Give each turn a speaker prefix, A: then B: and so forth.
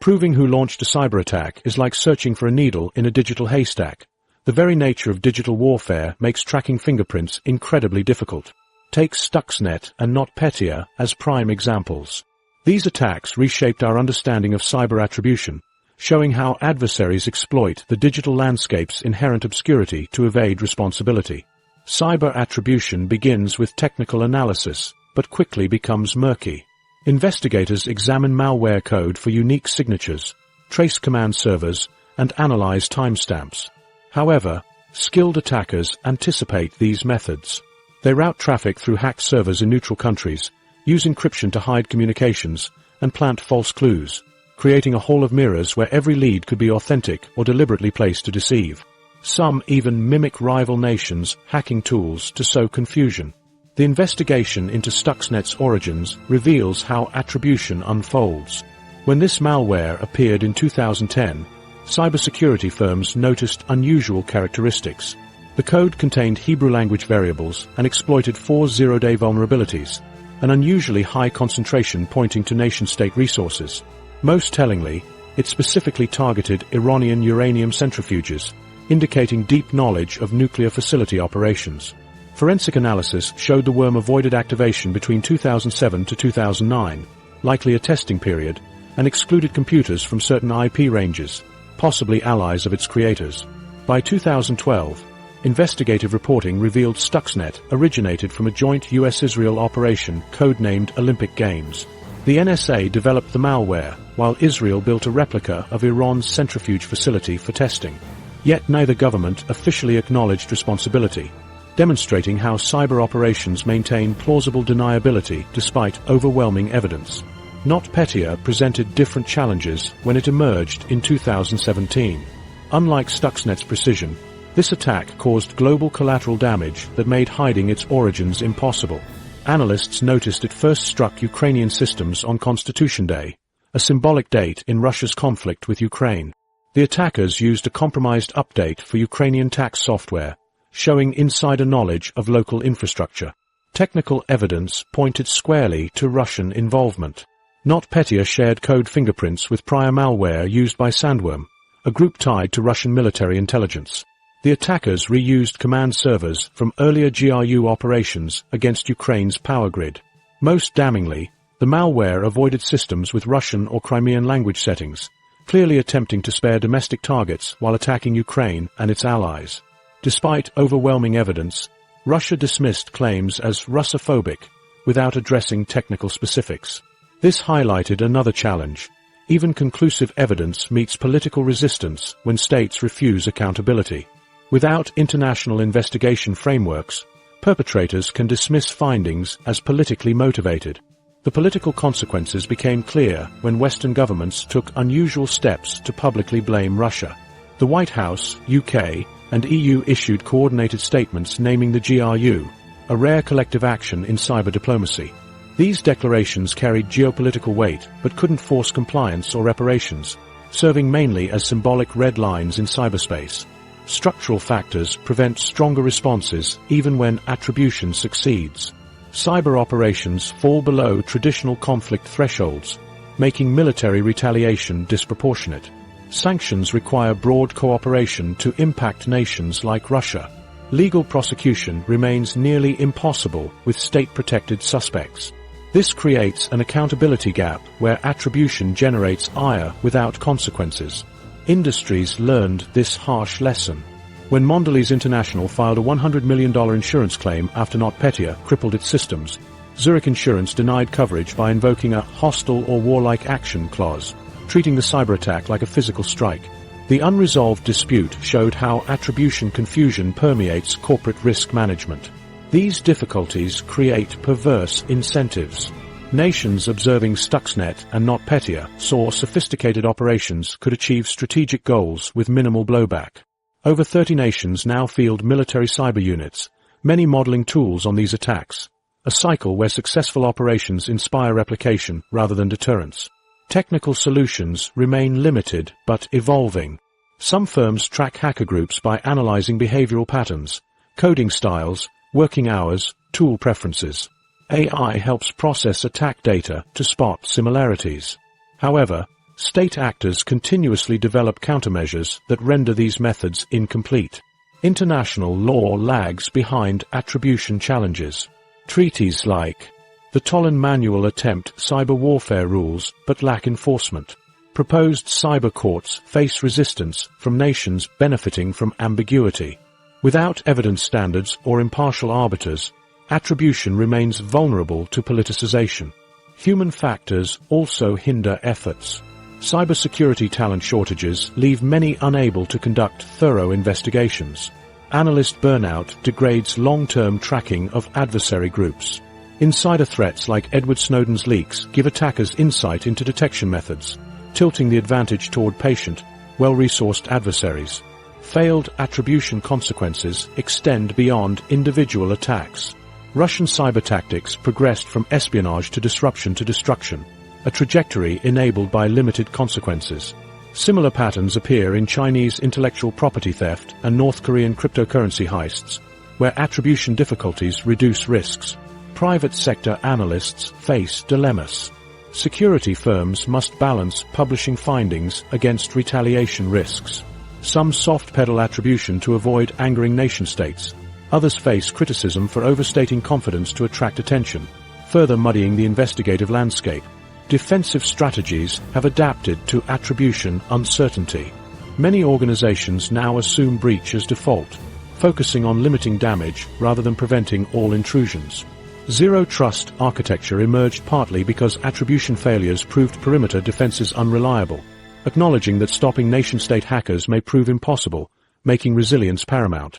A: Proving who launched a cyberattack is like searching for a needle in a digital haystack. The very nature of digital warfare makes tracking fingerprints incredibly difficult. Take Stuxnet and NotPetya as prime examples. These attacks reshaped our understanding of cyber attribution, showing how adversaries exploit the digital landscape's inherent obscurity to evade responsibility. Cyber attribution begins with technical analysis, but quickly becomes murky. Investigators examine malware code for unique signatures, trace command servers, and analyze timestamps. However, skilled attackers anticipate these methods. They route traffic through hacked servers in neutral countries, use encryption to hide communications, and plant false clues, creating a hall of mirrors where every lead could be authentic or deliberately placed to deceive. Some even mimic rival nations' hacking tools to sow confusion. The investigation into Stuxnet's origins reveals how attribution unfolds. When this malware appeared in 2010, cybersecurity firms noticed unusual characteristics. The code contained Hebrew language variables and exploited 4 zero-day vulnerabilities, an unusually high concentration pointing to nation-state resources. Most tellingly, it specifically targeted Iranian uranium centrifuges, indicating deep knowledge of nuclear facility operations. Forensic analysis showed the worm avoided activation between 2007 to 2009, likely a testing period, and excluded computers from certain IP ranges, possibly allies of its creators. By 2012, investigative reporting revealed Stuxnet originated from a joint US-Israel operation codenamed Olympic Games. The NSA developed the malware, while Israel built a replica of Iran's centrifuge facility for testing. Yet neither government officially acknowledged responsibility, demonstrating how cyber operations maintain plausible deniability despite overwhelming evidence. NotPetya presented different challenges when it emerged in 2017. Unlike Stuxnet's precision, this attack caused global collateral damage that made hiding its origins impossible. Analysts noticed it first struck Ukrainian systems on Constitution Day, a symbolic date in Russia's conflict with Ukraine. The attackers used a compromised update for Ukrainian tax software, showing insider knowledge of local infrastructure. Technical evidence pointed squarely to Russian involvement. NotPetya shared code fingerprints with prior malware used by Sandworm, a group tied to Russian military intelligence. The attackers reused command servers from earlier GRU operations against Ukraine's power grid. Most damningly, the malware avoided systems with Russian or Crimean language settings, clearly attempting to spare domestic targets while attacking Ukraine and its allies. Despite overwhelming evidence, Russia dismissed claims as Russophobic without addressing technical specifics. This highlighted another challenge. Even conclusive evidence meets political resistance when states refuse accountability. Without international investigation frameworks, perpetrators can dismiss findings as politically motivated. The political consequences became clear when Western governments took unusual steps to publicly blame Russia. The White House, UK, and EU issued coordinated statements naming the GRU, a rare collective action in cyber diplomacy. These declarations carried geopolitical weight but couldn't force compliance or reparations, serving mainly as symbolic red lines in cyberspace. Structural factors prevent stronger responses even when attribution succeeds. Cyber operations fall below traditional conflict thresholds, making military retaliation disproportionate. Sanctions require broad cooperation to impact nations like Russia. Legal prosecution remains nearly impossible with state-protected suspects. This creates an accountability gap where attribution generates ire without consequences. Industries learned this harsh lesson. When Mondelez International filed a $100 million insurance claim after NotPetya crippled its systems, Zurich Insurance denied coverage by invoking a hostile or warlike action clause, treating the cyberattack like a physical strike. The unresolved dispute showed how attribution confusion permeates corporate risk management. These difficulties create perverse incentives. Nations observing Stuxnet and NotPetya saw sophisticated operations could achieve strategic goals with minimal blowback. Over 30 nations now field military cyber units, many modeling tools on these attacks, a cycle where successful operations inspire replication rather than deterrence. Technical solutions remain limited but evolving. Some firms track hacker groups by analyzing behavioral patterns, coding styles, working hours, tool preferences. AI helps process attack data to spot similarities. However, State actors continuously develop countermeasures that render these methods incomplete. International law lags behind attribution challenges. Treaties like the Tollin Manual attempt cyber warfare rules but lack enforcement. Proposed cyber courts face resistance from nations benefiting from ambiguity. Without evidence standards or impartial arbiters, attribution remains vulnerable to politicization. Human factors also hinder efforts. Cybersecurity talent shortages leave many unable to conduct thorough investigations. Analyst burnout degrades long-term tracking of adversary groups. Insider threats like Edward Snowden's leaks give attackers insight into detection methods, tilting the advantage toward patient, well-resourced adversaries. Failed attribution consequences extend beyond individual attacks. Russian cyber tactics progressed from espionage to disruption to destruction, a trajectory enabled by limited consequences. Similar patterns appear in Chinese intellectual property theft and North Korean cryptocurrency heists, where attribution difficulties reduce risks. Private sector analysts face dilemmas. Security firms must balance publishing findings against retaliation risks. Some soft-pedal attribution to avoid angering nation-states. Others face criticism for overstating confidence to attract attention, further muddying the investigative landscape. Defensive strategies have adapted to attribution uncertainty. Many organizations now assume breach as default, focusing on limiting damage rather than preventing all intrusions. Zero-trust architecture emerged partly because attribution failures proved perimeter defenses unreliable, acknowledging that stopping nation-state hackers may prove impossible, making resilience paramount.